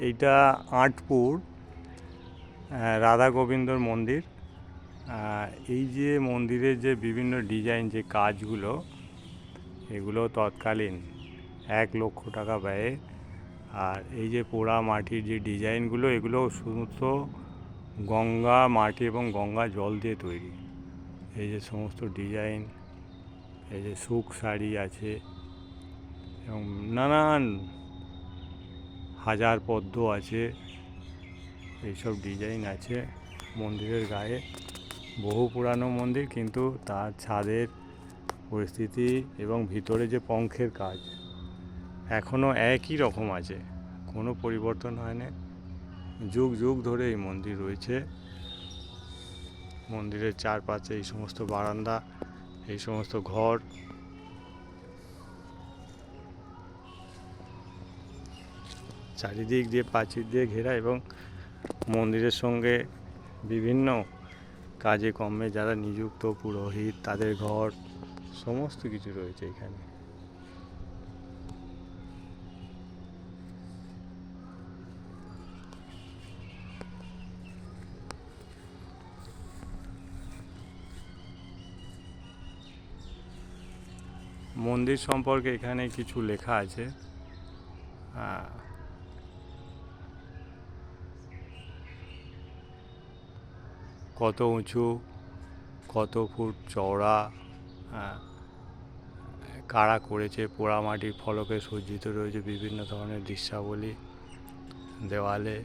এইটা আঁটপুর রাধা গোবিন্দর মন্দির। এই যে মন্দিরের যে বিভিন্ন ডিজাইন যে কাজগুলো, এগুলো তৎকালীন 1,00,000 টাকা ব্যয়ে। আর এই যে পোড়া মাটির যে ডিজাইনগুলো, এগুলো সমস্ত গঙ্গা মাটি এবং গঙ্গা জল দিয়ে তৈরি। এই যে সমস্ত ডিজাইন, এই যে সুখ শাড়ি আছে এবং নানান হাজার পদ্ম আছে, এইসব ডিজাইন আছে মন্দিরের গায়ে। বহু পুরানো মন্দির, কিন্তু তার ছাদের পরিস্থিতি এবং ভিতরে যে পঙ্খের কাজ এখনও একই রকম আছে, কোনো পরিবর্তন হয় না। যুগ যুগ ধরে এই মন্দির রয়েছে। মন্দিরের চারপাশে এই সমস্ত বারান্দা, এই সমস্ত ঘর, চারিদিক দিয়ে প্রাচীর দিয়ে ঘেরা, এবং মন্দিরের সঙ্গে বিভিন্ন কাজে কর্মে যারা নিযুক্ত পুরোহিত, তাদের ঘর, সমস্ত কিছু রয়েছে এখানে। মন্দির সম্পর্কে এখানে কিছু লেখা আছে। কত উঁচু, কত ফুট চওড়া, কারা করেছে, পোড়ামাটির ফলকে সজ্জিত রয়েছে বিভিন্ন ধরনের দৃশ্যাবলী। দেওয়ালে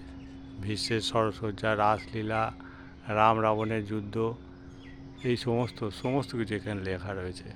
ভীষ্মের সরসজ্জা, রাসলীলা, রাম রাবণের যুদ্ধ, এই সমস্ত কিছু এখানে লেখা রয়েছে।